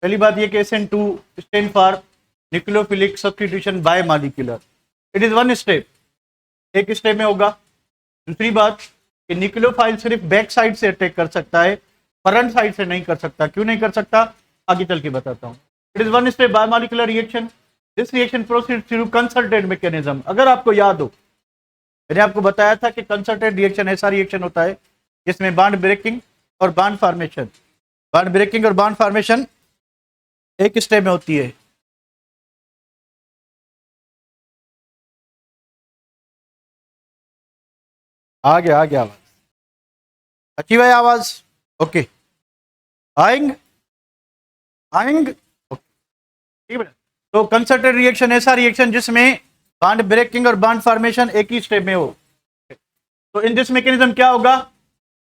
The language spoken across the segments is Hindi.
पहली बात ये कि SN2 stand for nucleophilic substitution bye molecular, it is one step, एक स्टेप में होगा। दूसरी बात कि न्यूक्लियोफाइल सिर्फ बैक साइड से अटैक कर सकता है, फ्रंट साइड से नहीं कर सकता। क्यों नहीं कर सकता, आगे चल के बताता हूँ। It is one step biomolecular reaction, this reaction proceeds through consultant mechanism. अगर आपको याद हो, मैंने आपको बताया था कि कंसल्टेंट रिएक्शन ऐसा रिएक्शन होता है जिसमें बॉन्ड ब्रेकिंग और बॉन्ड फॉर्मेशन एक स्टेप में होती है। आ गया आवाज, अच्छी भाई आवाज, ओके आएंगे ठीक है। तो कंसल्टेंट रिएक्शन ऐसा रिएक्शन जिसमें बॉन्ड ब्रेकिंग और बॉन्ड फॉर्मेशन एक ही स्टेप में हो। तो इन दिस मैकेनिज्म क्या होगा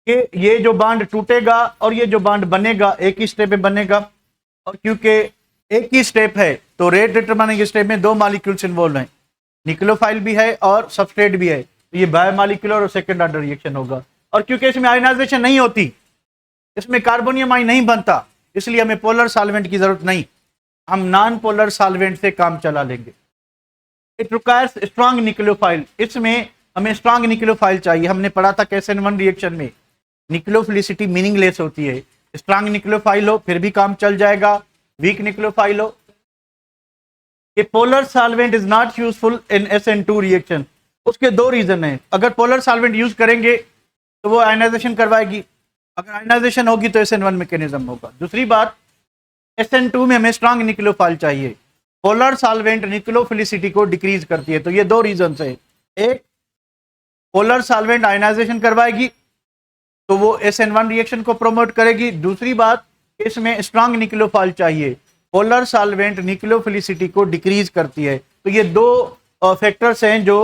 कि ये जो बॉन्ड टूटेगा और ये जो बॉन्ड बनेगा एक ही स्टेप में बनेगा, और क्योंकि एक ही स्टेप है तो रेट डिटरमाइनिंग स्टेप में दो मॉलिक्यूल्स इन्वॉल्व हैं, न्यूक्लियोफाइल भी है और सबस्ट्रेट भी है, तो ये बायोमॉलिक्यूलर और सेकंड ऑर्डर रिएक्शन होगा। और क्योंकि इसमें आयनाइजेशन नहीं होती, इसमें कार्बोनियम आयन नहीं बनता, इसलिए हमें पोलर सॉल्वेंट की जरूरत नहीं, हम नॉन पोलर सॉल्वेंट से काम चला लेंगे। इट रिक्वायर्स स्ट्रॉन्ग न्यूक्लियोफाइल, इसमें हमें स्ट्रॉन्ग न्यूक्लियोफाइल चाहिए। हमने पढ़ा था कि SN1 रिएक्शन में न्यूक्लियोफिलिसिटी मीनिंगलेस होती है, स्ट्रॉन्ग न्यूक्लियोफाइल हो फिर भी काम चल जाएगा, वीक न्यूक्लियोफाइल हो। कि polar solvent is not useful in SN2 reaction, उसके दो रीजन है। अगर पोलर सॉल्वेंट यूज करेंगे तो वो आयनाइजेशन करवाएगी, अगर आयनाइजेशन होगी तो SN1 मैकेनिज्म होगा। दूसरी बात, SN2 में हमें स्ट्रॉन्ग न्यूक्लियोफाइल चाहिए, पोलर सॉल्वेंट न्यूक्लियोफिलिसिटी को डिक्रीज करती है। तो ये दो रीजन है, एक पोलर सॉल्वेंट आयनाइजेशन करवाएगी तो वो SN1 रिएक्शन को प्रमोट करेगी, दूसरी बात इसमें स्ट्रॉन्ग न्यूक्लियोफाइल चाहिए, पोलर सॉल्वेंट न्यूक्लियोफिलिसिटी को डिक्रीज करती है। तो ये दो फैक्टर्स हैं जो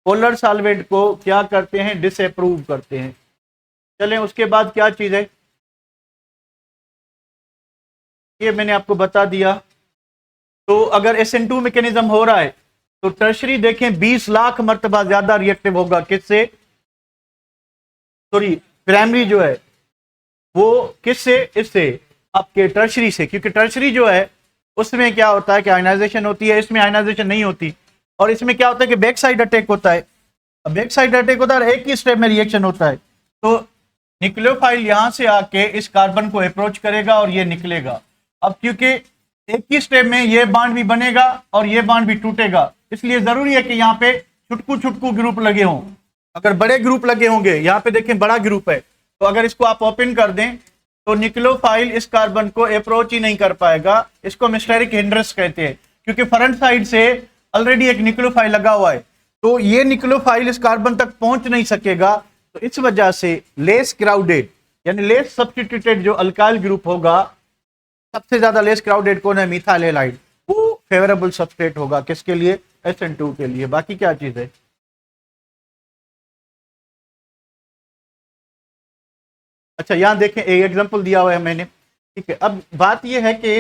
पोलर सॉल्वेंट को क्या करते हैं, डिसअप्रूव करते हैं। चलें उसके बाद क्या चीज है ये मैंने आपको बता दिया। तो अगर SN2 मैकेनिज्म हो रहा है तो टर्शरी देखें 20 लाख मर्तबा ज्यादा रिएक्टिव होगा किससे, सॉरी प्राइमरी जो है वो किससे, इससे आपके टर्शरी से, क्योंकि टर्शरी जो है उसमें क्या होता है कि आयनाइजेशन होती है, इसमें आयनाइजेशन नहीं होती। और इसमें क्या होता है कि बैक साइड अटैक होता है, बैक साइड अटैक होता है, एक ही स्टेप में रिएक्शन होता है। तो न्यूक्लियोफाइल यहां से आके इस कार्बन को अप्रोच करेगा और ये निकलेगा। अब क्योंकि एक ही स्टेप में ये बॉन्ड भी बनेगा और ये बॉन्ड भी टूटेगा, इसलिए जरूरी है कि यहाँ पे छुटकू ग्रुप लगे हों। अगर बड़े ग्रुप लगे होंगे, यहाँ पे देखें बड़ा ग्रुप है, तो अगर इसको आप ओपन कर दें तो न्यूक्लियोफाइल इस कार्बन को अप्रोच ही नहीं कर पाएगा। इसको हम स्टेरिक हिंड्रेंस कहते हैं, क्योंकि फ्रंट साइड से ऑलरेडी एक न्यूक्लियोफाइल लगा हुआ है, तो ये न्यूक्लियोफाइल इस कार्बन तक पहुंच नहीं सकेगा। तो इस वजह से लेस क्राउडेड यानी लेस सब्स्टिट्यूटेड जो अल्काइल ग्रुप होगा, सबसे ज्यादा लेस क्राउडेड कौन है, मिथाइल हैलाइड, वो फेवरेबल सबस्ट्रेट होगा किसके लिए, SN2 के लिए। बाकी क्या चीज है, अच्छा यहां देखें एक एग्जांपल दिया हुआ है मैंने, ठीक है। अब बात यह है कि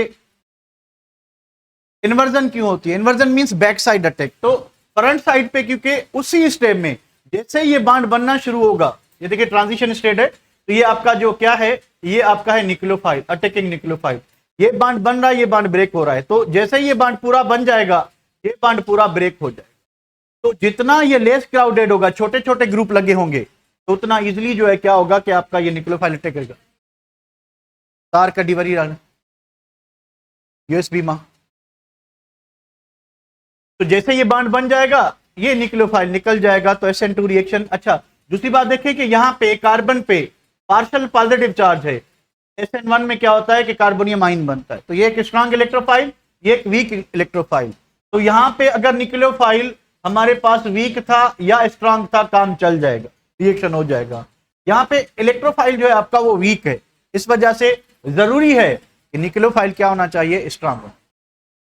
इन्वर्जन क्यों होती है, inversion means back side attack. तो फ्रंट साइड पे क्योंकि उसी स्टेप में जैसे ये बॉन्ड बनना शुरू होगा, ये देखिए ट्रांजिशन स्टेट है, तो ये आपका जो क्या है, ये आपका है न्यूक्लियोफाइल, अटैकिंग न्यूक्लियोफाइल, ये बॉन्ड बन रहा है, ये बॉन्ड ब्रेक हो रहा है। तो जैसे ही ये बॉन्ड पूरा बन जाएगा, ये बॉन्ड पूरा ब्रेक हो जाएगा। तो जितना ये लेस क्राउडेड होगा, छोटे छोटे ग्रुप लगे होंगे, तो उतना इजिली जो है क्या होगा कि आपका ये न्यूक्लियोफाइल अटैक करेगा। तार का डिवरी USB मां, तो जैसे ये बॉन्ड बन जाएगा, ये न्यूक्लियोफाइल निकल जाएगा, तो SN2 रिएक्शन। अच्छा दूसरी बात देखें कि यहाँ पे कार्बन पे पार्शियल पॉजिटिव चार्ज है, SN1 में क्या होता है कि कार्बोनियम आयन बनता है, तो ये एक स्ट्रॉन्ग इलेक्ट्रोफाइल, ये एक वीक इलेक्ट्रोफाइल। तो यहाँ पे अगर न्यूक्लियोफाइल हमारे पास वीक था या स्ट्रॉन्ग था, काम चल जाएगा, रिएक्शन हो जाएगा। यहाँ पे इलेक्ट्रोफाइल जो है आपका वो वीक है, इस वजह से जरूरी है कि न्यूक्लियोफाइल क्या होना चाहिए, स्ट्रॉन्ग होना।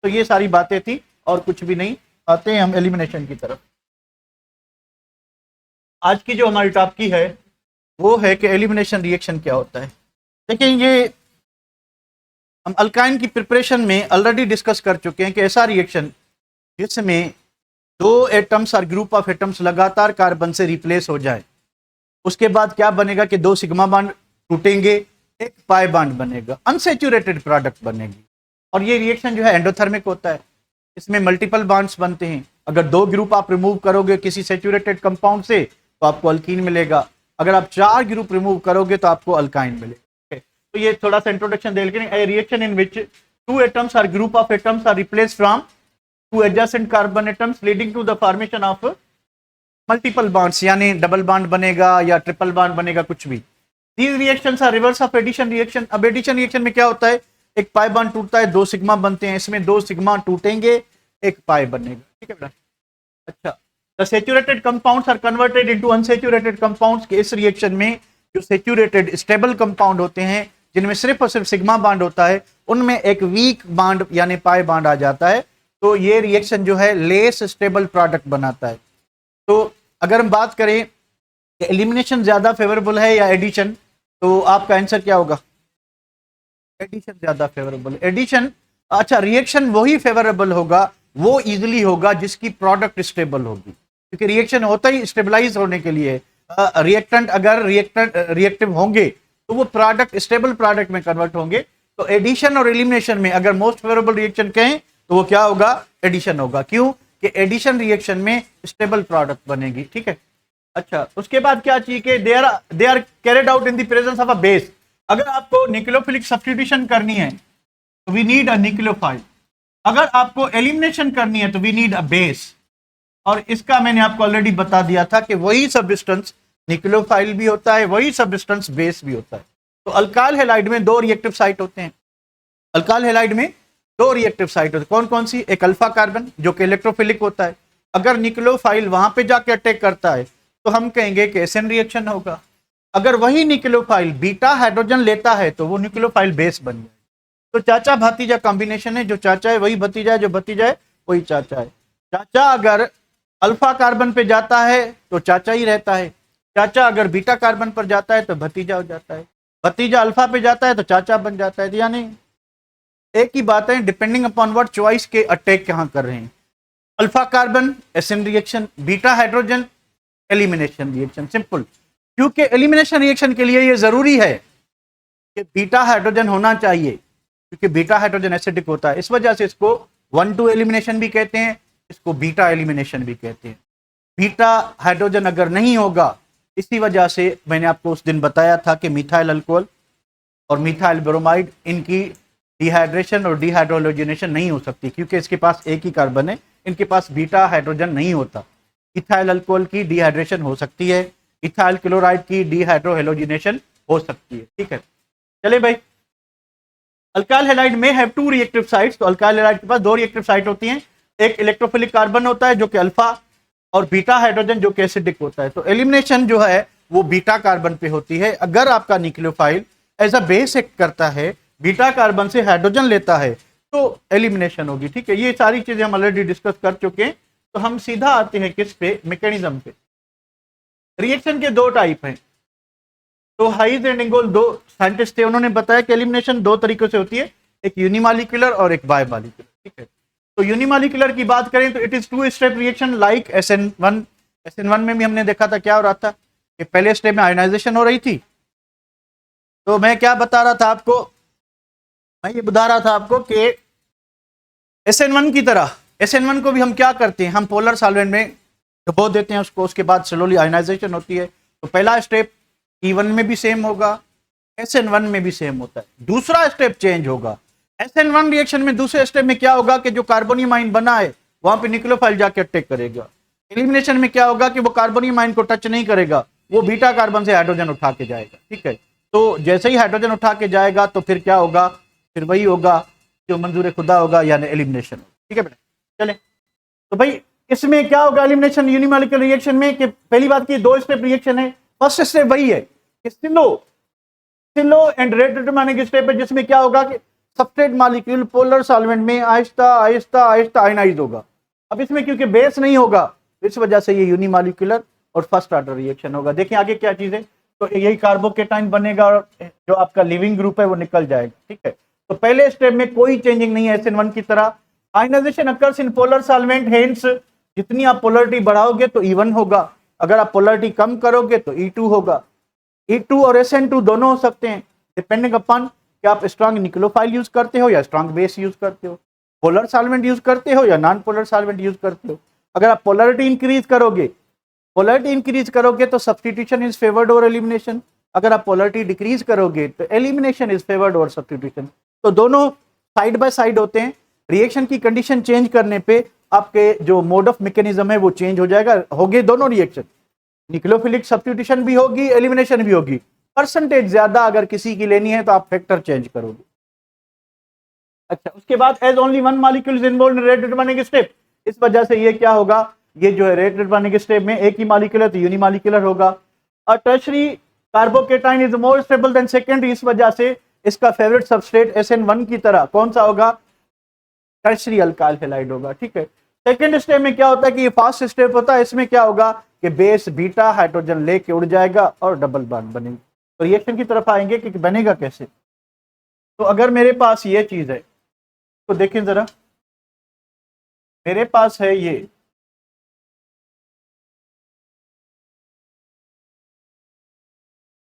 तो ये सारी बातें थी और कुछ भी नहीं। आते हैं हम एलिमिनेशन की तरफ। आज की जो हमारी टॉपिक है वो है कि एलिमिनेशन रिएक्शन क्या होता है। देखिए ये हम अल्काइन की प्रिपरेशन में ऑलरेडी डिस्कस कर चुके हैं कि ऐसा रिएक्शन जिसमें दो एटम्स और ग्रुप ऑफ एटम्स लगातार कार्बन से रिप्लेस हो जाए, उसके बाद क्या बनेगा कि दो सिग्मा बॉन्ड टूटेंगे, एक पाई बॉन्ड बनेगा, अनसैचुरेटेड प्रोडक्ट बनेगी। और ये रिएक्शन जो है एंडोथर्मिक होता है, इसमें मल्टीपल बॉन्ड्स बनते हैं। अगर 2 ग्रुप आप रिमूव करोगे किसी सैचुरेटेड कंपाउंड से तो आपको अल्कीन मिलेगा, अगर आप 4 ग्रुप रिमूव करोगे तो आपको अल्काइन मिलेगा। तो ये थोड़ा सा इंट्रोडक्शन दे, लेकिन a reaction in which 2 atoms और group of atoms are replaced from 2 adjacent carbon atoms leading to the formation of multiple bonds, यानी डबल बॉन्ड बनेगा या ट्रिपल बॉन्ड बनेगा, कुछ भी। These reactions are reverse of addition reaction। अब एडिशन रिएक्शन में क्या होता है, एक पाई बॉन्ड टूटता है, 2 सिग्मा बनते हैं, इसमें 2 सिग्मा टूटेंगे, एक पाई बनेगा। ठीक है बेटा। अच्छा, the saturated compounds are converted into unsaturated compounds के इस रिएक्शन में जो सैचुरेटेड स्टेबल कंपाउंड होते हैं जिनमें सिर्फ और सिर्फ सिग्मा बॉन्ड होता है, उनमें एक वीक बॉन्ड यानी पाई बॉन्ड आ जाता है। तो ये रिएक्शन जो है लेस स्टेबल प्रोडक्ट बनाता है। तो अगर हम बात करें कि एलिमिनेशन ज्यादा फेवरेबल है या एडिशन, तो आपका आंसर क्या होगा, एडिशन ज्यादा फेवरेबल। एडिशन, अच्छा, रिएक्शन वही फेवरेबल होगा, वो इजीली होगा जिसकी प्रोडक्ट स्टेबल होगी, क्योंकि रिएक्शन होता ही स्टेबलाइज होने के लिए। रिएक्टेंट अगर रिएक्टिव होंगे तो वो प्रोडक्ट स्टेबल प्रोडक्ट में कन्वर्ट होंगे। तो एडिशन और एलिमिनेशन में अगर मोस्ट फेवरेबल रिएक्शन कहें तो वो क्या होगा, एडिशन होगा। क्यों कि एडिशन रिएक्शन में स्टेबल प्रोडक्ट बनेगी। ठीक है। अच्छा, उसके बाद क्या चाहिए कि they are carried out in the presence of a base. अगर आपको न्यूक्लियोफिलिक सब्स्टिट्यूशन करनी है तो वी नीड अ न्यूक्लियोफाइल, अगर आपको एलिमिनेशन करनी है तो वी नीड अ बेस। और इसका मैंने आपको ऑलरेडी बता दिया था कि वही सब्सटेंस न्यूक्लियोफाइल भी होता है, वही सब्सटेंस बेस भी होता है। तो अल्काइल हैलाइड में 2 रिएक्टिव साइट होते हैं। अल्काइल हैलाइड में 2 रिएक्टिव साइट होते हैं। कौन कौन सी, एक अल्फा कार्बन जो कि इलेक्ट्रोफिलिक होता है, अगर न्यूक्लियोफाइल वहां पे जाके अटैक करता है तो हम कहेंगे कि एसएन रिएक्शन होगा। अगर वही न्यूक्लियोफाइल बीटा हाइड्रोजन लेता है तो वो न्यूक्लियोफाइल बेस बन जाए। तो चाचा भतीजा कॉम्बिनेशन है, जो चाचा है वही भतीजा है, जो भतीजा है वही चाचा है। चाचा अगर अल्फा कार्बन पे जाता है तो चाचा ही रहता है, चाचा अगर बीटा कार्बन पर जाता है तो भतीजा हो जाता है, भतीजा अल्फा पे जाता है तो चाचा बन जाता है। यानी एक ही बात है, डिपेंडिंग अपॉन व्हाट चॉइस के अटैक कहां कर रहे हैं। Alpha carbon SN reaction, beta hydrogen elimination reaction, simple. क्योंकि एलिमिनेशन रिएक्शन के लिए ये जरूरी है कि बीटा हाइड्रोजन होना चाहिए, क्योंकि बीटा हाइड्रोजन एसिडिक होता है। इस वजह से इसको 1,2 एलिमिनेशन भी कहते हैं, इसको बीटा एलिमिनेशन भी कहते हैं। बीटा हाइड्रोजन अगर नहीं होगा, इसी वजह से मैंने आपको उस दिन बताया था कि मिथाइल अल्कोहल और मिथाइल ब्रोमाइड, इनकी डिहाइड्रेशन और डिहाइड्रोलोजिनेशन नहीं हो सकती, क्योंकि इसके पास एक ही कार्बन है, इनके पास बीटा हाइड्रोजन नहीं होता। इथाइल अल्कोहल की डिहाइड्रेशन हो सकती है, इथाइल क्लोराइड की डिहाइड्रोहेलोजिनेशन हो सकती है। ठीक है, चले भाई। अल्काइल हैलाइड में हैव 2 रिएक्टिव साइट्स। तो अल्काइल हैलाइड के पास 2 रिएक्टिव साइट होती हैं, एक इलेक्ट्रोफिलिक कार्बन होता है जो कि अल्फा, और बीटा हाइड्रोजन जो कि एसिडिक होता है। तो एलिमिनेशन जो है वो बीटा कार्बन पे होती है। अगर आपका nucleophile as a base act करता है, बीटा कार्बन से हाइड्रोजन लेता है, तो एलिमिनेशन होगी। ठीक है, ये सारी चीजें हम ऑलरेडी डिस्कस कर चुके हैं। तो हम सीधा आते हैं किस पे, मैकेनिज्म पे। रिएक्शन के 2 टाइप हैं। तो हाइज एंड इंगोल 2 साइंटिस्ट थे, उन्होंने बताया कि एलिमिनेशन 2 तरीकों से होती है, एक यूनिमॉलिक्यूलर और एक बायमॉलिक्यूलर। ठीक है, तो यूनिमॉलिक्यूलर की बात करें तो it is 2 step reaction like SN1। SN1 में भी हमने देखा था क्या हो रहा था कि पहले स्टेप में आयोनाइजेशन हो रही थी। तो मैं क्या बता रहा था आपको, मैं ये बता रहा था आपको कि SN1 की तरह SN1 को भी हम क्या करते हैं, हम पोलर सॉल्वेंट में डुबो देते हैं उसको, उसके बाद स्लोली आयोनाइजेशन होती है। तो पहला स्टेप E1 में भी सेम होगा, SN1 में भी सेम होता है। दूसरा स्टेप चेंज होगा, SN1 रिएक्शन में दूसरे स्टेप में क्या होगा कि जो कार्बोनियम आयन बना है वहां पे न्यूक्लियोफाइल जाके अटैक करेगा। एलिमिनेशन में क्या होगा कि वो कार्बोनियम आयन को टच नहीं करेगा, वो बीटा कार्बन से हाइड्रोजन उठा के जाएगा। ठीक है, तो जैसे ही हाइड्रोजन उठा के जाएगा तो फिर क्या होगा, फिर वही होगा जो मंजूर खुदा होगा, यानी एलिमिनेशन। ठीक है बेटा, चले। तो भाई इसमें क्या होगा एलिमिनेशन यूनिमॉलिक्यूलर रिएक्शन में कि पहली बात की 2 स्टेप रिएक्शन है। फर्स्ट स्टेप वही है कि slow and rate determining step है, जिसमें क्या होगा कि सबस्ट्रेट मॉलिक्यूल पोलर सॉल्वेंट में आहिस्ता आहिस्ता आहिस्ता आयनाइज होगा। अब इसमें क्योंकि बेस नहीं होगा, इस वजह से ये यूनिमॉलिक्यूलर और फर्स्ट ऑर्डर रिएक्शन होगा। देखिए आगे क्या चीज है, तो यही कार्बोकेटाइन बनेगा और जो आपका लिविंग ग्रुप है वो निकल जाएगा। ठीक है, तो पहले स्टेप में कोई चेंजिंग नहीं है SN1 की तरह। Ionization occurs in polar solvent, hence जितनी आप पोलरिटी बढ़ाओगे तो E1 होगा, अगर आप पोलरिटी कम करोगे तो E2 होगा। E2 और SN2 दोनों हो सकते हैं, डिपेंडिंग अपॉन कि आप स्ट्रांग निक्लोफाइल यूज करते हो या स्ट्रांग बेस यूज करते हो, पोलर सॉल्वेंट यूज करते हो या नॉन पोलर सॉल्वेंट यूज करते हो। अगर आप पोलरिटी इंक्रीज करोगे तो substitution is favoured over elimination, अगर आप पोलरिटी डिक्रीज करोगे तो elimination is favoured over substitution. तो दोनों साइड बाय साइड होते हैं। रिएक्शन की कंडीशन चेंज करने पे आपके जो मोड ऑफ मैकेनिज्म है वो चेंज हो जाएगा, होगे दोनों रिएक्शन, न्यूक्लियोफिलिक सब्स्टिट्यूशन भी होगी, एलिमिनेशन भी होगी। परसेंटेज ज्यादा अगर किसी की लेनी है तो आप फैक्टर चेंज करोगे। अच्छा, उसके बाद as only one molecule is involved in rate determining step, इस वजह से ये क्या होगा, ये जो है रेट डिटरमाइनिंग स्टेप में एक ही मॉलिक्यूल है तो यूनिमॉलिक्यूलर होगा। और tertiary carbocation is more stable then secondary, इस वजह से इसका फेवरेट सबस्ट्रेट SN1 की तरह कौन सा होगा, टर्शरी अल्काइल हैलाइड होगा। ठीक है, सेकेंड स्टेप में क्या होता है कि ये फास्ट स्टेप होता है, इसमें क्या होगा कि बेस बीटा हाइड्रोजन लेके उड़ जाएगा और डबल बॉन्ड बनेगी। तो रिएक्शन की तरफ आएंगे कि बनेगा कैसे। तो अगर मेरे पास ये चीज है तो देखें जरा, मेरे पास है ये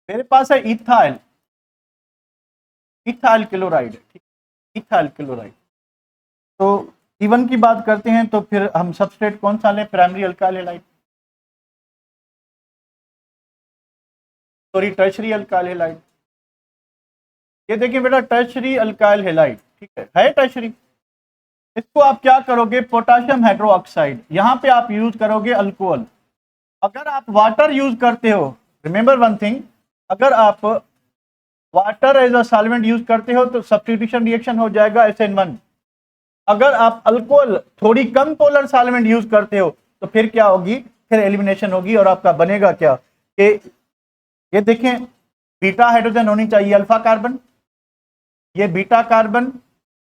मेरे पास है इथाइल क्लोराइड, ठीक, इथाइल क्लोराइड। तो E1 की बात करते हैं तो फिर हम सबस्ट्रेट कौन सा लें, primary alkyl halide, sorry tertiary alkyl halide. ये देखिए बेटा टर्शरी अल्काइल हैलाइड, ठीक है टर्शरी। इसको आप क्या करोगे, पोटाशियम हाइड्रोक्साइड, यहां पे आप यूज करोगे अल्कोहल। अगर आप वाटर यूज करते हो, रिमेंबर वन थिंग, अगर आप water as a solvent use करते हो तो सब्स्टिट्यूशन रिएक्शन हो जाएगा SN1। अगर आप अल्कोहल थोड़ी कम पोलर सॉल्वेंट यूज करते हो तो फिर क्या होगी, फिर एलिमिनेशन होगी और आपका बनेगा क्या कि ये देखें बीटा हाइड्रोजन होनी चाहिए अल्फा कार्बन, ये बीटा कार्बन,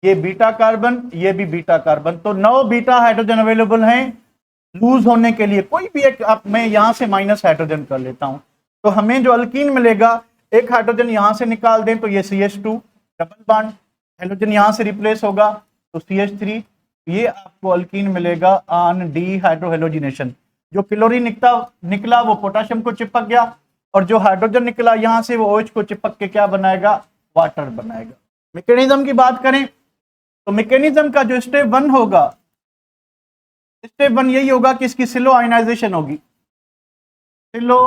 ये बीटा कार्बन, ये भी बीटा कार्बन। तो 9 बीटा हाइड्रोजन अवेलेबल हैं लूज होने के लिए, कोई भी एक आप, मैं यहां से माइनस हाइड्रोजन कर लेता हूं तो हमें जो अल्कीन मिलेगा, एक हाइड्रोजन यहां से निकाल दें तो ये CH2 डबल बॉन्ड, हाइड्रोजन यहां से रिप्लेस होगा तो CH3, ये आपको अल्कीन मिलेगा ऑन डीहाइड्रोहेलोजिनेशन। जो क्लोरीन निकला वो पोटाशियम को चिपक गया और जो हाइड्रोजन निकला यहां से वो OH को चिपक के क्या बनाएगा, वाटर बनाएगा। मैकेनिज्म की बात करें तो मैकेनिज्म का जो स्टेप 1 होगा, स्टेप 1 यही होगा कि इसकी सिलो आयोनाइजेशन होगी। सिलो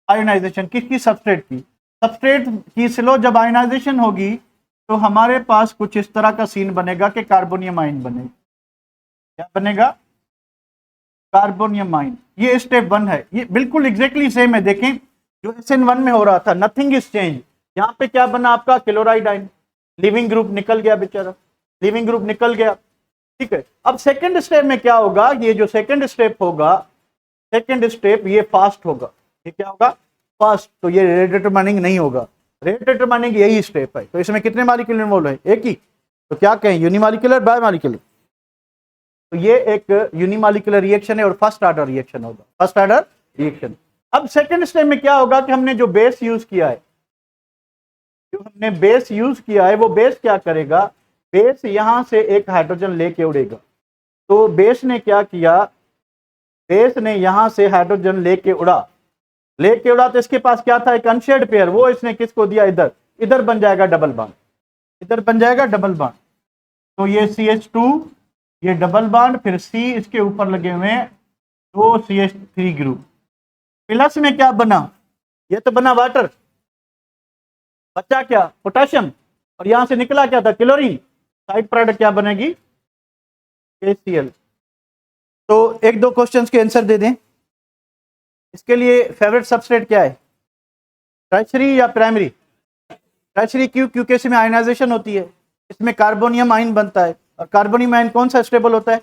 आयोनाइजेशन किसकी, सबस्ट्रेट की सिलो जब आयोनाइजेशन होगी तो हमारे पास कुछ इस तरह का सीन बनेगा कि कार्बोनियम आयन बनेगा। क्या बनेगा, कार्बोनियम आयन। ये स्टेप 1 है, ये बिल्कुल एग्जैक्टली सेम है। देखें जो SN1 में हो रहा था, नथिंग इज चेंज। यहाँ पे क्या बना आपका, क्लोराइड आयन, लिविंग ग्रुप निकल गया बेचारा, लिविंग ग्रुप निकल गया। ठीक है, अब सेकंड स्टेप में क्या होगा, ये जो सेकंड स्टेप होगा, सेकंड स्टेप ये फास्ट होगा। ये क्या होगा, फास्ट। तो ये रेट डिटरमाइनिंग नहीं होगा, रेट डिटरमाइनिंग यही स्टेप है। तो इसमें कितने मॉलिक्यूल इन्वॉल्व है, एक ही। तो क्या कहें, यूनिमॉलिक्यूलर बायोमॉलिक्यूलर। तो ये एक यूनिमॉलिक्यूलर रिएक्शन है और फर्स्ट ऑर्डर रिएक्शन होगा, फर्स्ट ऑर्डर रिएक्शन। अब सेकंड स्टेप में क्या होगा कि हमने जो बेस यूज किया है, वो बेस क्या करेगा, बेस यहां से एक हाइड्रोजन लेके उड़ेगा। तो बेस ने क्या किया, बेस ने यहां से हाइड्रोजन लेके उड़ा तो इसके पास क्या था, एक अनशेयर्ड पेयर, वो इसने किसको दिया, इधर बन जाएगा डबल बॉन्ड, इधर बन जाएगा डबल बॉन्ड। तो ये CH2, ये डबल बॉन्ड, फिर C इसके ऊपर लगे हुए हैं 2 CH3 ग्रुप। प्लस में क्या बना, ये तो बना वाटर, बचा क्या, पोटाशियम, और यहां से निकला क्या था, क्लोरीन। साइड प्रोडक्ट क्या बनेगी, KCl। तो एक दो क्वेश्चंस के आंसर दे दें। इसके लिए फेवरेट सबस्ट्रेट क्या है, टर्शरी या प्राइमरी, टर्शरी। क्यों, क्योंकि इसमें आयनाइजेशन होती है, इसमें कार्बोनियम आयन बनता है, और कार्बोनियम आयन कौन सा स्टेबल होता है,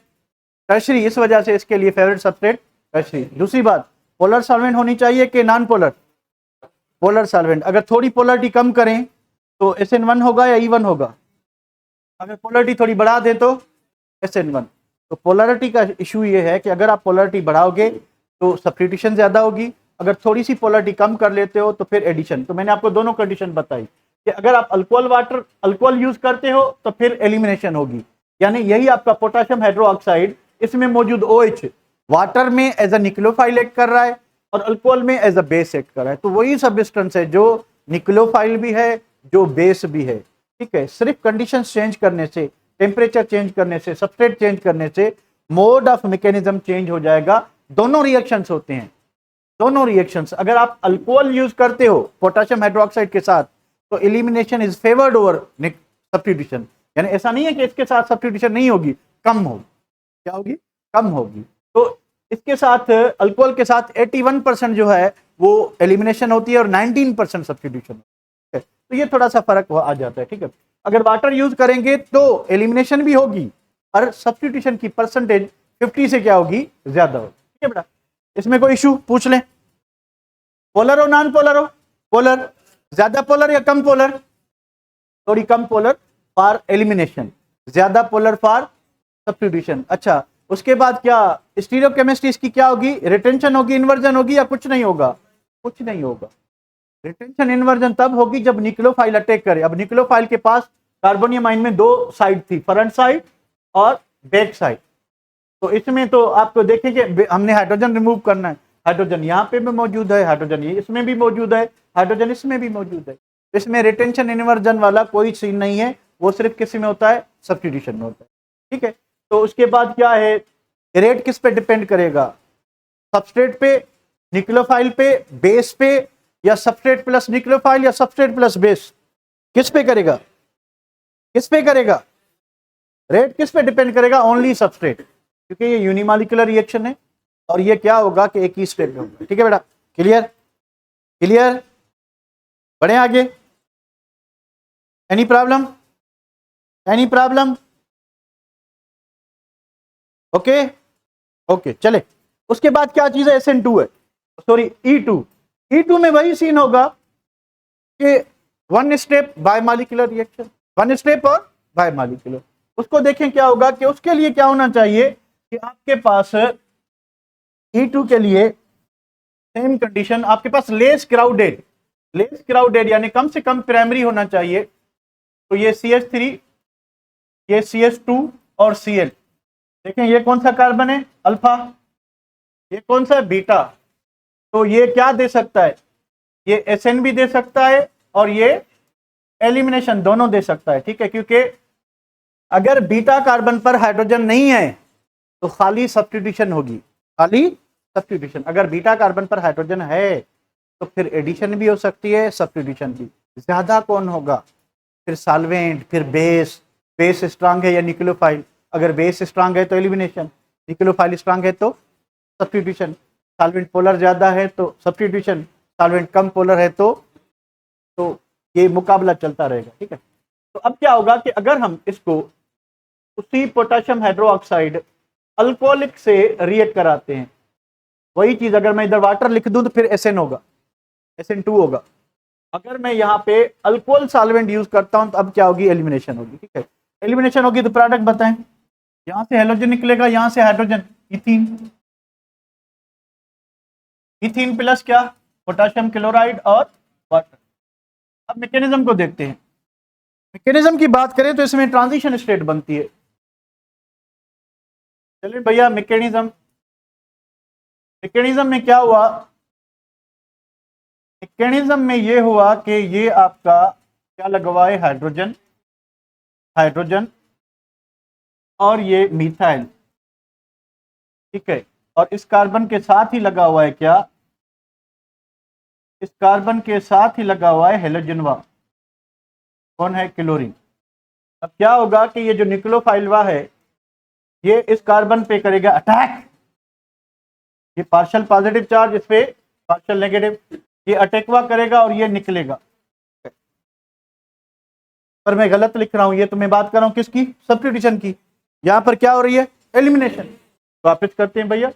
टर्शरी। इस वजह से इसके लिए फेवरेट सबस्ट्रेट टर्शरी। दूसरी बात, पोलर सॉल्वेंट होनी चाहिए कि नॉन पोलर, पोलर सॉल्वेंट। अगर थोड़ी पोलरिटी कम करें तो SN1 होगा या E1 होगा, अगर पोलरिटी थोड़ी बढ़ा दें तो SN1। तो पोलरिटी का इशू ये है कि अगर आप पोलरिटी बढ़ाओगे तो सब्स्टिट्यूशन ज्यादा होगी, अगर थोड़ी सी पोलरिटी कम कर लेते हो तो फिर एडिशन। तो मैंने आपको दोनों कंडीशन बताई कि अगर आप अल्कोहल यूज करते हो तो फिर एलिमिनेशन होगी, यानी यही आपका पोटाशियम हाइड्रोक्साइड, इसमें मौजूद OH वाटर में एज अ न्यूक्लियोफाइल एक्ट कर रहा है और अल्कोहल में एज अ बेस एक्ट कर रहा है। तो वही सब्सटेंस है जो न्यूक्लियोफाइल भी है, जो बेस भी है, ठीक है। सिर्फ कंडीशंस चेंज करने से, टेम्परेचर चेंज करने से, सबस्ट्रेट चेंज करने से मोड ऑफ मैकेनिज्म चेंज हो जाएगा। दोनों रिएक्शंस होते हैं, दोनों रिएक्शंस। अगर आप अल्कोहल यूज करते हो पोटेशियम हाइड्रोक्साइड के साथ तो elimination is favoured over substitution, यानी ऐसा नहीं है कि इसके साथ सब्स्टिट्यूशन नहीं होगी, कम होगी। क्या होगी? कम होगी। तो इसके साथ, अल्कोहल के साथ 81% जो है वो एलिमिनेशन होती है और 19% सब्स्टिट्यूशन होती है। तो ये थोड़ा सा फर्क आ जाता है, ठीक है। अगर वाटर यूज करेंगे तो एलिमिनेशन भी होगी और सब्स्टिट्यूशन की परसेंटेज 50 से क्या होगी? ज्यादा होगी, ठीक है बेटा। इसमें कोई इशू पूछ लें? पोलर हो नॉन पोलर हो? पोलर। ज्यादा पोलर या कम पोलर? थोड़ी कम पोलर फॉर एलिमिनेशन, ज्यादा पोलर फॉर सब्स्टिट्यूशन। अच्छा, उसके बाद क्या स्टीरियोकेमिस्ट्री इसकी क्या होगी? रिटेंशन होगी, इन्वर्जन होगी, या कुछ नहीं होगा? कुछ नहीं होगा। रिटेंशन इन्वर्जन तब होगी जब न्यूक्लियोफाइल अटैक करे। अब न्यूक्लियोफाइल के पास कार्बोनियम आयन में दो साइड थी, फ्रंट साइड और बैक साइड। तो इसमें तो आपको देखेंगे हमने हाइड्रोजन रिमूव करना है, हाइड्रोजन यहाँ पे भी मौजूद है, हाइड्रोजन ये इसमें भी मौजूद है, हाइड्रोजन इसमें भी मौजूद है। इसमें रिटेंशन इन्वर्जन वाला कोई सीन नहीं है, वो सिर्फ किस में होता है? सब्स्टिट्यूशन में होता है, ठीक है। तो उसके बाद क्या है? रेट किस पे डिपेंड करेगा? सबस्ट्रेट पे, न्यूक्लियोफाइल पे, बेस पे, या सबस्ट्रेट प्लस न्यूक्लियोफाइल या सबस्ट्रेट प्लस बेस? किस पे करेगा? किस पे करेगा? रेट किस पे डिपेंड करेगा? ओनली सबस्ट्रेट, क्योंकि ये यूनिमॉलिक्यूलर रिएक्शन है और ये क्या होगा कि एक ही स्टेप में होगा, ठीक है बेटा। क्लियर? क्लियर? बढ़े आगे? Any problem? Any problem? Okay okay, चले। उसके बाद क्या चीज है? SN2 है, सॉरी E2। E2 में वही सीन होगा कि one step bimolecular reaction, one step और बायमॉलिक्यूलर। उसको देखें क्या होगा कि उसके लिए क्या होना चाहिए कि आपके पास E2 के लिए सेम कंडीशन, आपके पास लेस क्राउडेड, लेस क्राउडेड यानी कम से कम प्राइमरी होना चाहिए। तो ये CH3, ये CH2 और Cl। देखें ये कौन सा कार्बन है? अल्फा। ये कौन सा है? बीटा। तो ये क्या दे सकता है? ये SN भी दे सकता है और ये एलिमिनेशन दोनों दे सकता है, ठीक है। क्योंकि अगर बीटा कार्बन पर हाइड्रोजन नहीं है तो खाली सब्स्टिट्यूशन होगी, खाली सब्स्टिट्यूशन। अगर बीटा कार्बन पर हाइड्रोजन है तो फिर एडिशन भी हो सकती है, सब्स्टिट्यूशन भी। ज्यादा कौन होगा? फिर सॉल्वेंट, फिर बेस। बेस स्ट्रांग है या न्यूक्लियोफाइल? अगर बेस स्ट्रांग है तो एलिमिनेशन, न्यूक्लियोफाइल स्ट्रांग है तो सब्स्टिट्यूशन। सॉल्वेंट पोलर ज्यादा है तो सब्स्टिट्यूशन, सॉल्वेंट कम पोलर है तो ये मुकाबला चलता रहेगा, ठीक है। तो अब क्या होगा कि अगर हम इसको उसी पोटेशियम हाइड्रोक्साइड अल्कोहलिक से रिएक्ट कराते हैं, वही चीज अगर मैं इधर वाटर लिख दूं तो फिर SN होगा, SN2 होगा। अगर मैं यहाँ पे अल्कोहल सॉल्वेंट यूज करता हूं तो अब क्या होगी? एलिमिनेशन होगी, ठीक है। एलिमिनेशन होगी तो प्रोडक्ट बताएं। यहां से हेलोजन निकलेगा, यहां से हाइड्रोजन, इथीन। इथीन प्लस क्या? पोटेशियम क्लोराइड और वाटर। अब मैकेनिज्म को देखते हैं। मैकेनिज्म की बात करें तो इसमें ट्रांजिशन स्टेट बनती है। चलिए भैया, मैकेनिज्म, मैकेनिज्म में क्या हुआ? मैकेनिज्म में ये हुआ कि ये आपका क्या लगा हुआ है? हाइड्रोजन, हाइड्रोजन और ये मिथाइल, ठीक है। और इस कार्बन के साथ ही लगा हुआ है क्या? इस कार्बन के साथ ही लगा हुआ है हेलोजनवा। कौन है? क्लोरीन। अब क्या होगा कि ये जो न्यूक्लियोफाइलवा है ये इस कार्बन पे करेगा अटैक। ये पार्शियल पॉजिटिव चार्ज, इस पे पार्शियल नेगेटिव, ये अटैकवा करेगा और ये निकलेगा। पर मैं गलत लिख रहा हूं, ये तो मैं बात कर रहा हूं किसकी? सब्स्टिट्यूशन की। यहां पर क्या हो रही है? एलिमिनेशन। वापस करते हैं भैया,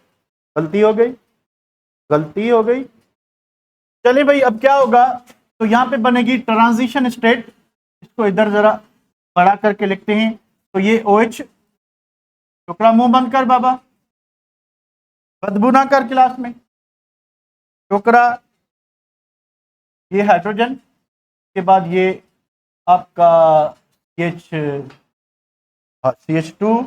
गलती हो गई, गलती हो गई। चलिए भाई, अब क्या होगा? तो यहां पे बनेगी ट्रांजिशन स्टेट। इसको इधर जरा बड़ा करके लिखते हैं। तो ये OH, टुकड़ा मुंह बंद कर बाबा, बदबू ना कर क्लास में, टुकड़ा। ये हाइड्रोजन के बाद ये आपका CH2,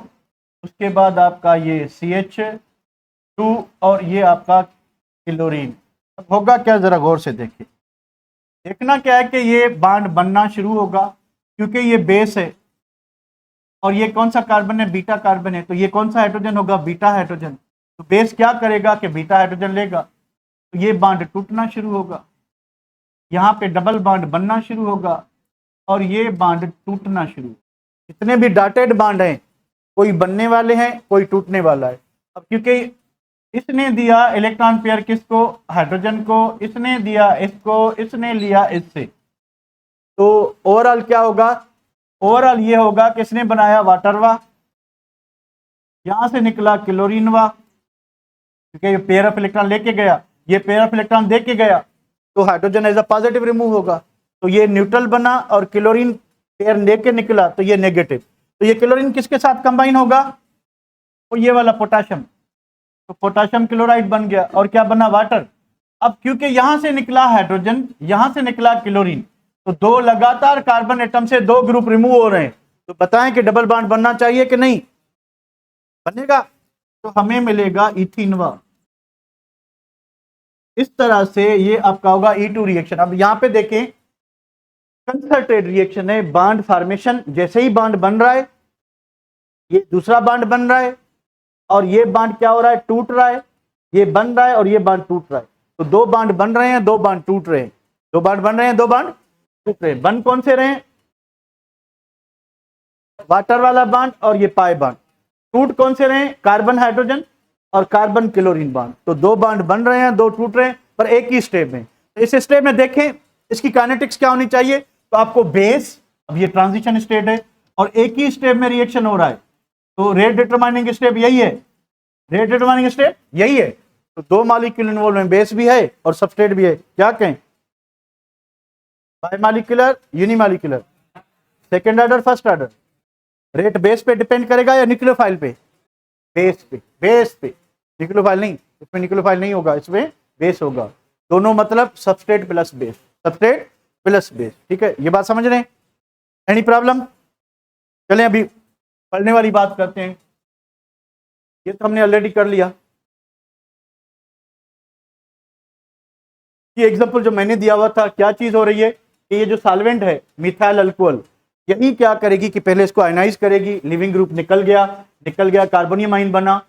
उसके बाद आपका ये CH2 और ये आपका क्लोरीन। अब होगा क्या? जरा गौर से देखिए। देखना क्या है कि ये बॉन्ड बनना शुरू होगा, क्योंकि ये बेस है और ये कौन सा कार्बन है, बीटा कार्बन है, तो ये कौन सा हाइड्रोजन होगा, बीटा हाइड्रोजन। तो बेस क्या करेगा कि बीटा हाइड्रोजन लेगा, तो ये बॉन्ड टूटना शुरू होगा, यहाँ पे डबल बॉन्ड बनना शुरू होगा और ये बॉन्ड टूटना शुरू। जितने भी डॉटेड बॉन्ड हैं कोई बनने वाले हैं कोई टूटने वाला है। अब क्योंकि इसने दिया इलेक्ट्रॉन पेयर किसको, हाइड्रोजन को, इसने दिया इसको, इसने लिया इससे, तो ओवरऑल क्या होगा, ओवरऑल ये होगा कि इसने बनाया वाटरवा, यहां से निकला क्लोरीनवा, क्योंकि ये पेयर ऑफ इलेक्ट्रॉन लेके गया, ये पेयर ऑफ इलेक्ट्रॉन दे के गया, तो hydrogen as a positive remove होगा, तो ये न्यूट्रल बना और क्लोरीन पेयर लेके निकला तो ये नेगेटिव। तो ये क्लोरीन किसके साथ कंबाइन होगा, तो ये वाला पोटाशियम, तो पोटाशियम क्लोराइड बन गया और क्या बना, वाटर। अब क्योंकि यहां से निकला हाइड्रोजन, यहां से निकला क्लोरीन, तो दो लगातार कार्बन एटम से दो ग्रुप रिमूव हो रहे हैं, तो बताएं कि डबल बॉन्ड बनना चाहिए कि नहीं बनेगा, तो हमें मिलेगा इथीनवा। इस तरह से ये आपका होगा E2 रिएक्शन। अब यहां पे देखें कंसर्टेड रिएक्शन है, बॉन्ड फॉर्मेशन, जैसे ही बॉन्ड बन रहा है ये दूसरा बॉन्ड बन रहा है और ये बॉन्ड क्या हो रहा है, टूट रहा है, ये बन रहा है और ये बॉन्ड टूट रहा है, तो दो बॉन्ड बन रहे हैं दो बॉन्ड टूट रहे हैं, दो बॉन्ड बन रहे हैं दो बॉन्ड टूट रहे हैं। बन कौन से रहे हैं, वाटर वाला बॉन्ड और ये पाई बॉन्ड। टूट कौन से रहे हैं, कार्बन हाइड्रोजन और कार्बन क्लोरीन बॉन्ड। तो दो बॉन्ड बन रहे हैं दो टूट रहे हैं पर एक ही स्टेप में। तो इस स्टेप में देखें इसकी काइनेटिक्स क्या होनी चाहिए, तो आपको बेस, अब ये ट्रांजिशन स्टेट है और एक ही स्टेप में रिएक्शन हो रहा है, तो रेट डिटरमाइनिंग स्टेप यही है, रेट डिटरमाइनिंग स्टेप यही है। तो दो मॉलिक्यूल इन्वॉल्व में, बेस भी है और सबस्ट्रेट भी है, क्या कहें, bimolecular unimolecular, second order first order. Rate base पे डिपेंड करेगा या न्यूक्लियोफाइल पे, बेस पे, बेस पे, न्यूक्लियोफाइल नहीं, इसमें न्यूक्लियोफाइल नहीं होगा, इसमें बेस होगा। दोनों मतलब substrate plus base, substrate plus base, ठीक है, ये बात समझ रहे हैं, एनी प्रॉब्लम। चलें अभी पढ़ने वाली बात करते हैं, ये तो हमने ऑलरेडी कर लिया। ये एग्जांपल जो मैंने दिया हुआ था, क्या चीज हो रही है कि ये जो सॉल्वेंट है मिथाइल अल्कोहल, यही क्या करेगी कि पहले इसको आयनाइज करेगी, लिविंग ग्रुप निकल गया कार्बोनियम आयन बना।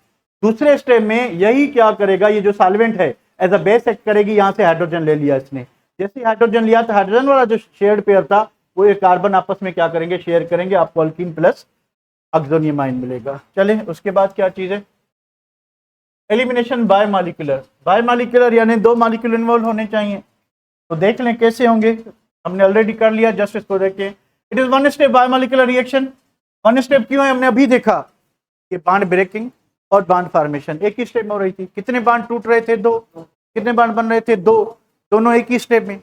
दूसरे स्टेप में यही क्या करेगा, ये जो सॉल्वेंट है एज अ बेस एक्ट करेगी, यहां से हाइड्रोजन ले लिया इसने, जैसे हाइड्रोजन लिया तो हाइड्रोजन वाला जो शेयर्ड पेयर था वो ये कार्बन आपस में क्या करेंगे, शेयर करेंगे, आपको अल्कीन प्लस ऑक्सोनियम आयन मिलेगा। चले उसके बाद क्या चीज है, एलिमिनेशन बाय मॉलिक्यूलर यानी दो मॉलिक्यूल इन्वॉल्व होने चाहिए। तो देख लें कैसे होंगे, हमने ऑलरेडी कर लिया, जस्ट इसको देखें। It is one step biomolecular reaction. One step क्यों है, हमने अभी देखा कि बॉन्ड ब्रेकिंग और बॉन्ड फॉर्मेशन एक ही स्टेप में हो रही थी। कितने बॉन्ड टूट रहे थे, दो। कितने बॉन्ड बन रहे थे, दो, दोनों एक ही स्टेप में,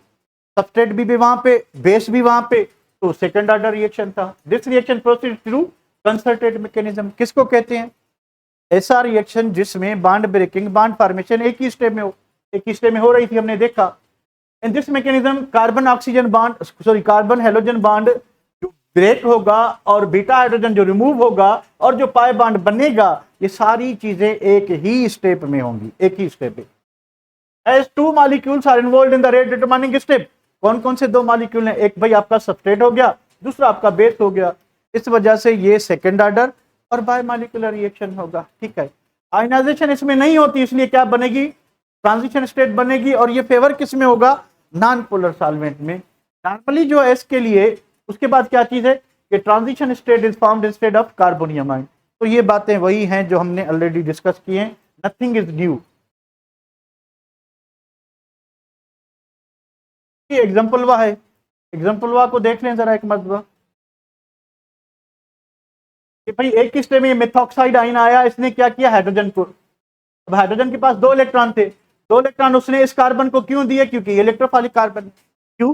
सबस्ट्रेट भी वहां पे, बेस भी वहां पे, तो सेकंड ऑर्डर रिएक्शन था। This reaction proceed through concerted mechanism. किसको कहते हैं, ऐसा रिएक्शन जिसमें बॉन्ड ब्रेकिंग बॉन्ड फॉर्मेशन एक ही स्टेप में हो रही थी, हमने देखा। In this mechanism carbon oxygen bond, sorry carbon halogen bond जो ब्रेक होगा और बीटा हाइड्रोजन जो रिमूव होगा और जो पाई बॉन्ड बनेगा, ये सारी चीजें एक ही स्टेप में होंगी, एक ही स्टेप में। As two molecules are involved in the rate determining step. कौन कौन से दो मॉलिक्यूल हैं, एक भाई आपका सबस्ट्रेट हो गया, दूसरा आपका बेस हो गया। इस वजह से ये सेकेंड ऑर्डर और बायोमॉलिक्यूलर रिएक्शन होगा, ठीक है। आयनाइजेशन इसमें नहीं होती, इसलिए क्या बनेगी, ट्रांजिशन स्टेट बनेगी। और ये फेवर किस में होगा, नॉन पोलर सॉल्वेंट में। नॉर्मली जो है इसके लिए, उसके बाद क्या चीज है कि transition state is formed instead of carbonium ion. तो ये बातें वही हैं जो हमने ऑलरेडी डिस्कस की हैं, नथिंग इज न्यू। ये एग्जाम्पल वा है, एग्जाम्पल वा को देख लें जरा एक मरतबा कि भाई एक ही स्टेप में मेथॉक्साइड आयन आया, इसने क्या किया, हाइड्रोजन को। अब हाइड्रोजन के पास दो इलेक्ट्रॉन थे, दो इलेक्ट्रॉन उसने इस कार्बन को क्यों दिए, क्योंकि ये इलेक्ट्रोफिलिक कार्बन। क्यों,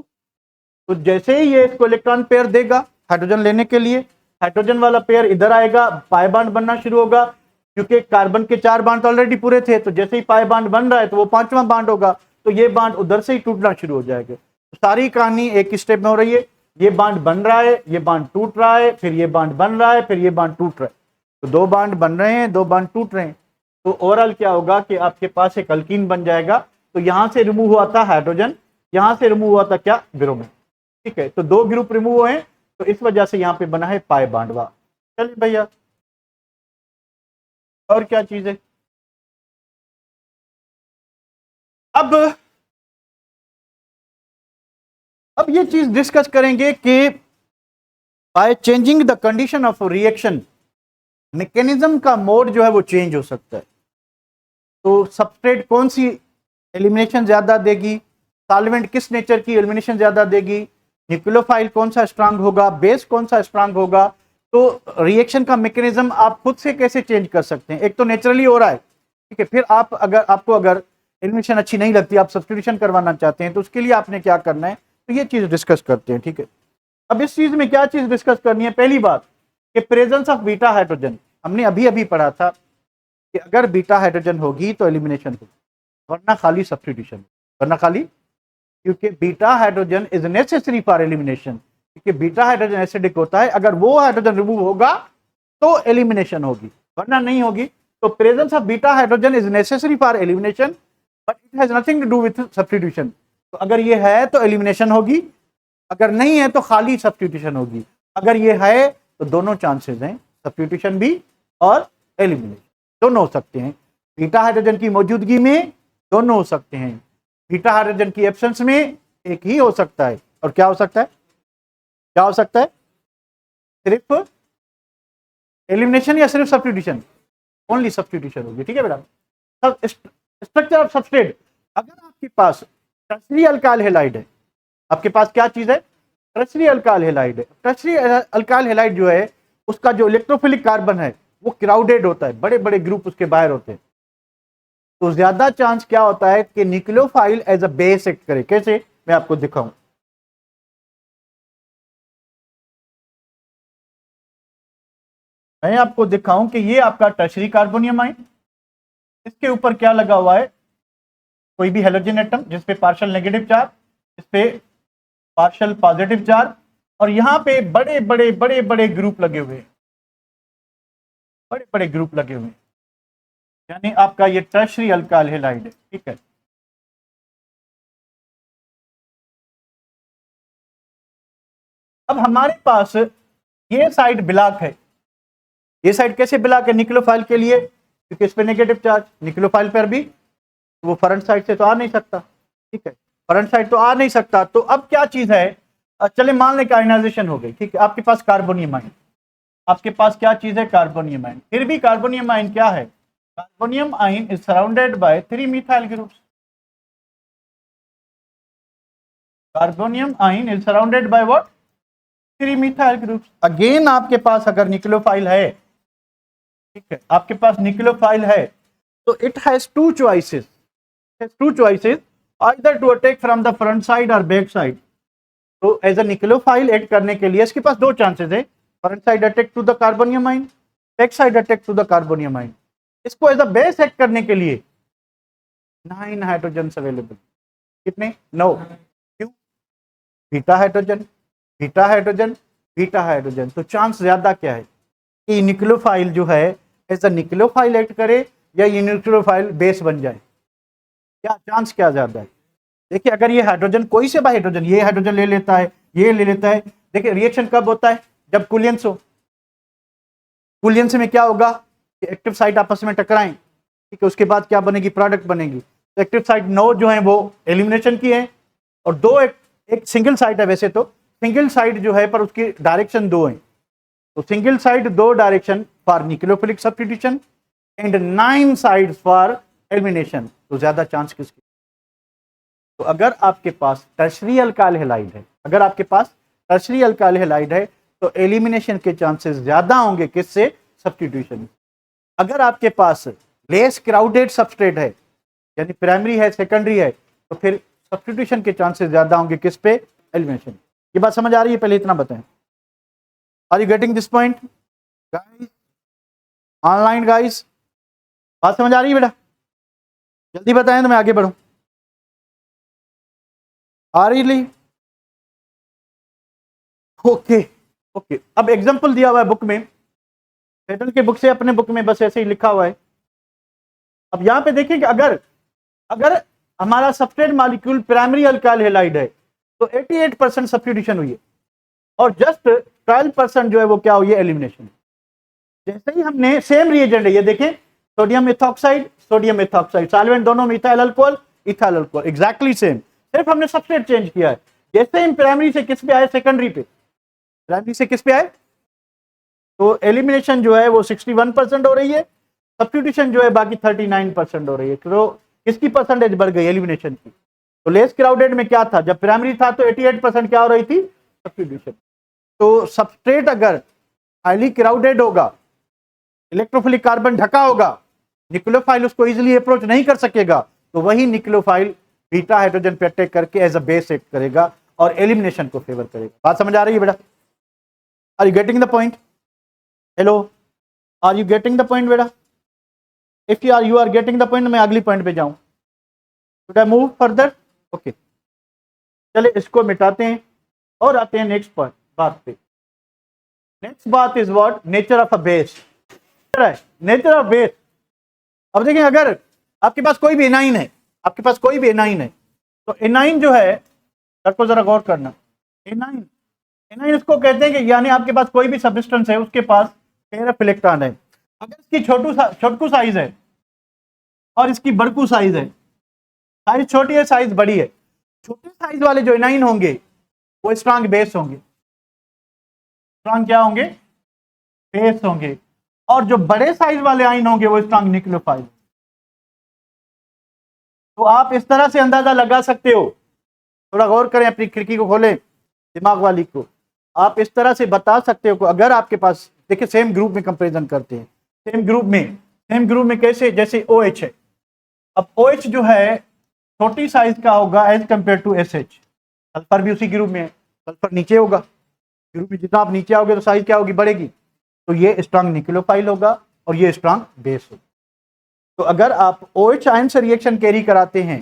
तो जैसे ही ये इसको इलेक्ट्रॉन पेयर देगा हाइड्रोजन लेने के लिए, हाइड्रोजन वाला पेयर इधर आएगा, पाई बॉन्ड बनना शुरू होगा, क्योंकि कार्बन के चार बॉन्ड ऑलरेडी पूरे थे, तो जैसे ही पाई बॉन्ड बन रहा है तो वो पांचवा बॉन्ड होगा, तो ये बॉन्ड उधर से ही टूटना शुरू हो जाएगा। तो सारी कहानी एक ही स्टेप में हो रही है, ये बॉन्ड बन रहा है, ये बॉन्ड टूट रहा है, फिर ये बॉन्ड बन रहा है, फिर ये बॉन्ड टूट रहा है। तो दो बॉन्ड बन रहे हैं, दो बॉन्ड टूट रहे हैं। तो ओवरऑल क्या होगा कि आपके पास एक अल्कीन बन जाएगा। तो यहां से रिमूव हुआ था हाइड्रोजन, यहां से रिमूव हुआ था क्या, ब्रोमीन। ठीक है, तो 2 ग्रुप रिमूव हुए, तो इस वजह से यहां पे बना है पाई बॉन्ड। वाह, चलिए भैया, और क्या चीज है। अब ये चीज डिस्कस करेंगे कि by changing the condition of reaction mechanism का मोड जो है वो चेंज हो सकता है। तो सबस्ट्रेट कौन सी एलिमिनेशन ज्यादा देगी, सॉल्वेंट किस नेचर की एलिमिनेशन ज्यादा देगी, न्यूक्लियोफाइल कौन सा स्ट्रांग होगा, बेस कौन सा स्ट्रांग होगा। तो रिएक्शन का मैकेनिज्म आप खुद से कैसे चेंज कर सकते हैं। एक तो नेचुरली हो रहा है, ठीक है, फिर आपको अगर एलिमिनेशन अच्छी नहीं लगती, आप सब्स्टिट्यूशन करवाना चाहते हैं, तो उसके लिए आपने क्या करना है, तो ये चीज डिस्कस करते हैं। ठीक है, अब इस चीज में क्या चीज डिस्कस करनी है। पहली बात कि प्रेजेंस ऑफ बीटा हाइड्रोजन, हमने अभी अभी पढ़ा था कि अगर बीटा हाइड्रोजन होगी तो एलिमिनेशन होगी, वरना खाली सब्स्टिट्यूशन, वरना खाली, क्योंकि beta hydrogen is necessary for elimination, क्योंकि बीटा हाइड्रोजन एसिडिक होता है, अगर वो हाइड्रोजन रिमूव होगा तो एलिमिनेशन होगी, वरना नहीं होगी। तो presence of beta hydrogen is necessary for elimination but it has nothing to do with substitution. तो अगर ये है तो एलिमिनेशन होगी, अगर नहीं है तो खाली सब्स्टिट्यूशन होगी। अगर ये है तो दोनों चांसेस हैं, सब्स्टिट्यूशन भी और एलिमिनेशन दोनों हो सकते हैं। बीटा हाइड्रोजन की मौजूदगी में दोनों हो सकते हैं, बीटा हाइड्रोजन की एब्सेंस में एक ही हो सकता है। और क्या हो सकता है, क्या हो सकता है, सिर्फ एलिमिनेशन या सिर्फ सब्स्टिट्यूशन, ओनली सब्स्टिट्यूशन होगी। ठीक है बेटा। स्ट्रक्चर ऑफ सबस्ट्रेट, अगर आपके पास टर्शियरी अल्काइल हैलाइड है, आपके पास क्या चीज है, टर्शियरी अल्काइल हैलाइड है। टर्शियरी अल्काइल हैलाइड जो है उसका जो इलेक्ट्रोफिलिक कार्बन है वो क्राउडेड होता है, बड़े बड़े ग्रुप उसके बाहर होते हैं, तो ज्यादा चांस क्या होता है कि nucleophile as a base act करे। कैसे, मैं आपको दिखाऊं। मैं आपको दिखाऊं कि ये आपका टर्शियरी कार्बोनियम आयन, इसके ऊपर क्या लगा हुआ है, कोई भी हेलोजन एटम जिसपे पार्शियल नेगेटिव चार्ज, इस पे पार्शियल पॉजिटिव चार्ज, और यहां पे बड़े बड़े बड़े बड़े ग्रुप लगे हुए हैं, बड़े बड़े ग्रुप लगे हुए हैं, यानी आपका ये टर्शियरी अल्काइल हैलाइड है। ठीक है, अब हमारे पास ये साइड ब्लॉक है, ये साइड कैसे ब्लॉक है न्यूक्लियोफाइल के लिए, क्योंकि इस पे नेगेटिव चार्ज, न्यूक्लियोफाइल पर भी, वो फ्रंट साइड से तो आ नहीं सकता। ठीक है, फ्रंट साइड तो आ नहीं सकता। तो अब क्या चीज है, चले मान लें कि आयनाइजेशन हो गई। ठीक है, आपके पास कार्बोनियम आयन, आपके पास क्या चीज है, कार्बोनियम आयन। फिर भी कार्बोनियम आयन क्या है, carbonium ion is surrounded by 3 methyl groups. Carbonium ion is surrounded by what, 3 methyl groups. Again आपके पास अगर न्यूक्लियोफाइल है, ठीक है, आपके पास न्यूक्लियोफाइल है, तो it has two choices, either to attack from the front side और बैक साइड। तो एज अ न्यूक्लियोफाइल एक्ट करने के लिए इसके पास दो चांसेस है, front side attack to the carbonium ion, back side attack to the carbonium ion. इसको एज अ बेस एक्ट करने के लिए 9 हाइड्रोजन अवेलेबल, कितने, 9। क्यों, beta hydrogen, beta hydrogen, beta hydrogen. तो चांस ज्यादा क्या है कि न्यूक्लियोफाइल जो है एज अ न्यूक्लियोफाइल एक्ट करे या ये न्यूक्लियोफाइल बेस बन जाए, क्या चांस क्या ज्यादा है। देखिए, अगर ये हाइड्रोजन कोई से भी हाइड्रोजन, ये हाइड्रोजन ले लेता है, ये ले लेता है, देखिए रिएक्शन कब होता है, जब कुलियंस हो। कुलियंस में क्या होगा कि एक्टिव साइट आपस में टकराएं, ठीक है, उसके बाद क्या बनेगी, प्रोडक्ट बनेगी। तो एक्टिव साइट 9 जो है वो एलिमिनेशन की है, और दो एक सिंगल साइट है, वैसे तो सिंगल साइट जो है पर उसकी डायरेक्शन 2 है। तो single side 2 direction for nucleophilic substitution and 9 sides for elimination. तो ज्यादा चांस किसकी, तो अगर आपके पास टर्शियरी अल्काइल हैलाइड है, अगर आपके पास टर्शियरी अल्काइल हैलाइड है तो एलिमिनेशन के चांसेस ज्यादा होंगे, किससे, सब्स्टिट्यूशन। अगर आपके पास लेस क्राउडेड सबस्ट्रेट है, यानी प्राइमरी है, सेकेंडरी है, तो फिर सब्स्टिट्यूशन के चांसेस ज्यादा होंगे, किस पे, एलिमिनेशन। ये बात समझ आ रही है, पहले इतना बताएं। Are you getting this point guys, online guys, बात समझ आ रही है बेटा, जल्दी बताएं तो मैं आगे बढ़ूं। आ रही ली, ओके ओके। अब एग्जांपल दिया हुआ है बुक में, सेटल के बुक से, अपने बुक में बस ऐसे ही लिखा हुआ है। अब यहां पे देखिए कि अगर अगर हमारा substrate molecule primary alkyl halide है, तो 88% सब्स्टिट्यूशन हुई है और जस्ट 12% जो है वो क्या हुई है, एलिमिनेशन। जैसे ही हमने सेम रिएजेंट है, ये देखें, sodium ethoxide, sodium ethoxide, solvent दोनों में ethyl alcohol, ethyl alcohol, exactly same, सिर्फ हमने सबस्ट्रेट चेंज किया है। जैसे हम प्राइमरी से किस पे आए, सेकेंडरी पे, प्राइमरी से किस पे आए, तो एलिमिनेशन जो है वो 61% हो रही है, सब्स्टिट्यूशन जो है बाकी 39% हो रही है। तो किसकी परसेंटेज बढ़ गई, एलिमिनेशन की। तो लेस क्राउडेड में क्या था, जब प्राइमरी था तो 88% क्या हो रही थी, सब्स्टिट्यूशन। तो सबस्ट्रेट अगर हाईली क्राउडेड होगा, इलेक्ट्रोफिलिक कार्बन ढका होगा, न्यूक्लियोफाइल उसको इजीली अप्रोच नहीं कर सकेगा, तो वही न्यूक्लियोफाइल बीटा हाइड्रोजन पे अटैक करके एज अ बेस एक्ट करेगा और एलिमिनेशन को फेवर करेगा। बात समझ आ रही है बेटा? Are you getting the point? Hello, are you getting the point बेटा? If you are getting the point, मैं अगली पॉइंट पे जाऊं, should I move further? Okay, चले इसको मिटाते हैं और आते हैं नेक्स्ट बात पे। नेक्स्ट बात is what, nature of a base. Nature of base. अब देखें, अगर आपके पास कोई भी एनाइन है, आपके पास कोई भी एनाइन है, तो एनाइन जो है, को जरा गौर करना, एनाइन, एनाइन इसको कहते हैं कि यानी आपके पास कोई भी सब्सटेंस है, उसके पास पेयर ऑफ इलेक्ट्रॉन है। अगर इसकी छोटू साइज है और इसकी बड़कू साइज है, साइज छोटी है, साइज बड़ी है, छोटे साइज वाले जो एनाइन होंगे वो स्ट्रांग बेस होंगे। स्ट्रांग क्या होंगे, बेस होंगे। और जो बड़े साइज वाले आयन होंगे वो स्ट्रांग न्यूक्लियोफाइल। तो आप इस तरह से अंदाजा लगा सकते हो, थोड़ा गौर करें, अपनी खिड़की को खोलें, दिमाग वाली को, आप इस तरह से बता सकते हो कि अगर आपके पास, देखिए सेम ग्रुप में कंपैरिजन करते हैं, सेम ग्रुप में कैसे, जैसे OH है। अब OH जो है छोटी साइज का होगा as compare to SH। Sulphur भी उसी ग्रुप में है, सल्फर नीचे होगा, ग्रुप में जितना आप नीचे आओगे तो साइज क्या होगी, बढ़ेगी। तो ये स्ट्रांग न्यूक्लियोफाइल होगा और ये स्ट्रांग बेस होगा। तो अगर आप OH आयन से रिएक्शन कैरी कराते हैं,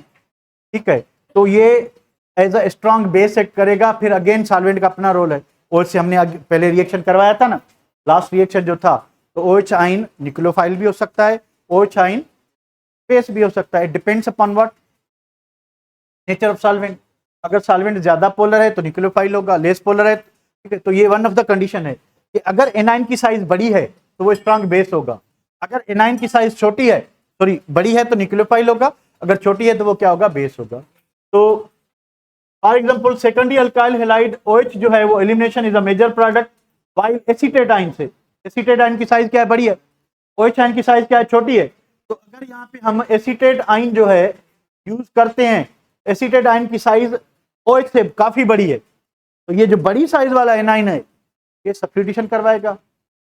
ठीक है, तो ये as a strong base act करेगा। फिर अगेन सॉल्वेंट का अपना रोल है। OH से हमने पहले रिएक्शन करवाया था ना, लास्ट रिएक्शन जो था, तो OH आयन न्यूक्लियोफाइल भी हो सकता है, OH आयन बेस भी हो सकता है। Depends upon what, nature of solvent. अगर सॉल्वेंट ज्यादा पोलर है तो न्यूक्लियोफाइल होगा, लेस पोलर है, ठीक है, तो ये वन ऑफ द कंडीशन है कि अगर एनाइन की साइज बड़ी है तो वो स्ट्रांग बेस होगा। अगर एनाइन की साइज छोटी है, सॉरी बड़ी है, तो न्यूक्लियोफाइल होगा, अगर छोटी है तो वो क्या होगा, बेस होगा। तो for example secondary alkyl halide OH जो है वो elimination is a major product, while acetate ion से, एसीटेट आयन की साइज क्या है, बड़ी है, OH आयन की साइज क्या है, छोटी है। तो अगर यहाँ पे हम एसीटेट आयन जो है यूज करते हैं, एसीटेट आयन की साइज OH से काफी बड़ी है, तो ये जो बड़ी साइज वाला एनाइन है ये सब्स्टिट्यूशन करवाएगा,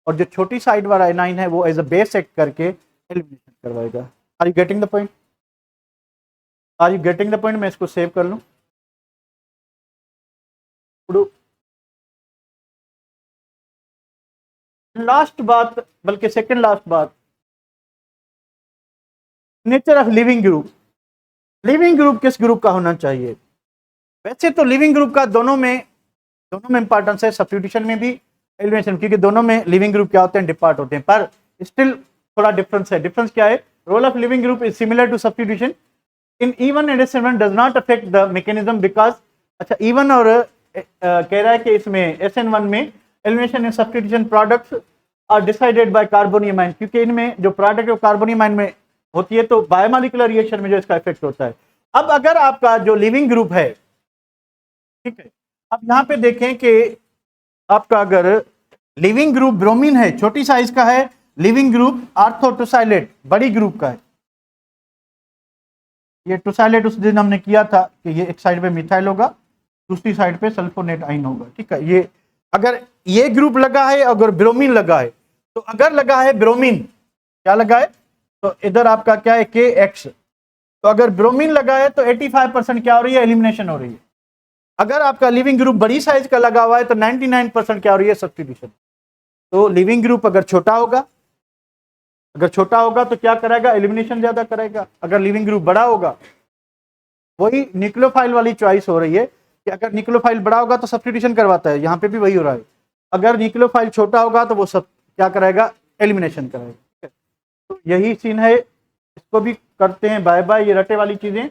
और जो छोटी साइड वाला एनाइन है वो एज अ बेस एक्ट करके एलिमिनेशन करवाएगा। Are you getting the point? Are you getting the point? मैं इसको सेव कर लूं। लास्ट बात, बल्कि सेकंड लास्ट बात, nature of leaving group. Leaving group किस ग्रुप का होना चाहिए? वैसे तो लिविंग ग्रुप का दोनों में इंपॉर्टेंस है, सब्स्टिट्यूशन में भी, एलिमिनेशन, क्योंकि दोनों में लिविंग ग्रुप क्या होते हैं, डिपार्ट होते हैं, पर स्टिल थोड़ा डिफरेंस है। डिफरेंस क्या है? Role of leaving group is similar to substitution in even and SN1 does not affect the mechanism because, अच्छा इवन और कह रहा है कि इसमें SN1 में elimination and substitution products are decided by carbonium ion, क्योंकि इनमें जो प्रोडक्ट है कार्बोनियम आयन में होती है, तो बायोमोलिकुलर रिएक्शन में जो इसका इफेक्ट होता है। अब अगर आपका जो लिविंग ग्रुप है, ठीक है, अब यहां पे देखें कि आपका अगर लिविंग ग्रुप ब्रोमीन है, छोटी साइज का है, लिविंग ग्रुप आर्थोटोसाइलेट बड़ी ग्रुप का है। ये टोसाइलेट उस दिन हमने किया था कि ये एक साइड पे मिथाइल होगा, दूसरी साइड पे सल्फोनेट आयन होगा, ठीक है। ये अगर ये ग्रुप लगा है, अगर ब्रोमीन लगा है, तो अगर लगा है ब्रोमीन, क्या लगा है, तो इधर आपका क्या है, KX, तो अगर ब्रोमीन लगा है तो 85% क्या हो रही है, एलिमिनेशन हो रही है। अगर आपका लिविंग ग्रुप बड़ी साइज का लगा हुआ है तो 99% क्या हो रही है, सब्स्टिट्यूशन। तो लिविंग ग्रुप अगर छोटा होगा, तो क्या करेगा, एलिमिनेशन ज्यादा करेगा। अगर लिविंग ग्रुप बड़ा होगा, वही न्यूक्लियोफाइल वाली चॉइस हो रही है कि अगर न्यूक्लियोफाइल बड़ा होगा तो सब्स्टिट्यूशन करवाता है, यहाँ पे भी वही हो रहा है। अगर न्यूक्लियोफाइल छोटा होगा तो वो सब क्या कराएगा, एलिमिनेशन कराएगा। तो यही सीन है, इसको भी करते हैं बाय बाय, ये रटे वाली चीजें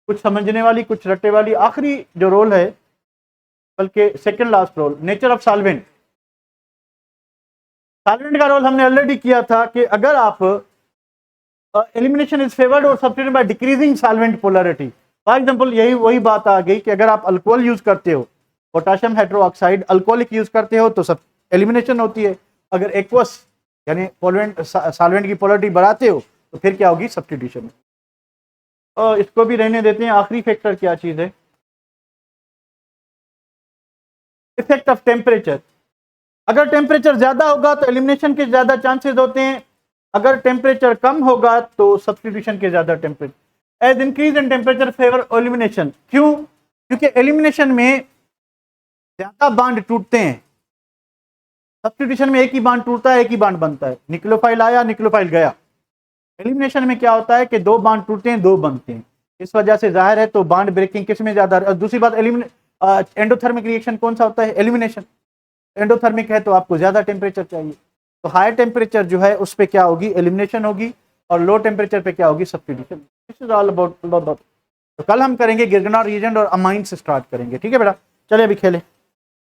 कुछ समझने वाली, कुछ रट्टे वाली। आखिरी जो रोल है, बल्कि second last role, nature of solvent. Solvent का रोल हमने ऑलरेडी किया था कि अगर आप एलिमिनेशन इज फेवर्ड और substitution by decreasing solvent polarity. For example यही वही बात आ गई कि अगर आप अल्कोहल यूज करते हो, पोटेशियम हाइड्रोक्साइड अल्कोहलिक यूज करते हो तो सब एलिमिनेशन होती है। अगर एक्वस यानी सॉल्वेंट की पोलैरिटी बढ़ाते हो तो फिर क्या होगी, सब्स्टिट्यूशन। इसको भी रहने देते हैं। आखिरी फैक्टर क्या चीज है, इफेक्ट ऑफ टेम्परेचर। अगर टेम्परेचर ज्यादा होगा तो एलिमिनेशन के ज्यादा चांसेस होते हैं, अगर टेम्परेचर कम होगा तो सब्स्टिट्यूशन के ज्यादा। Temperature as increase in temperature favour elimination. क्यों? क्योंकि एलिमिनेशन में ज्यादा बांड टूटते हैं, सब्स्टिट्यूशन में एक ही बांड टूटता है, एक ही बांड बनता है। निक्लोफाइल आया, निक्लोफाइल गया। एलिमिनेशन में क्या होता है कि दो बांड टूटते हैं, दो बनते हैं। इस वजह से जाहिर है तो बांड ब्रेकिंग किस में ज्यादा। दूसरी बात, एंडोथर्मिक रिएक्शन कौन सा होता है, एलिमिनेशन। एंडोथर्मिक है तो आपको ज्यादा टेम्परेचर चाहिए, तो हाई टेम्परेचर जो है उस पर क्या होगी, एलिमिनेशन होगी, और लो टेम्परेचर पे क्या होगी, substitution. This is all about. तो कल हम करेंगे गिरगना रिएजेंट और अमाइन से स्टार्ट करेंगे। ठीक है बेटा, चलिए अभी खेलें।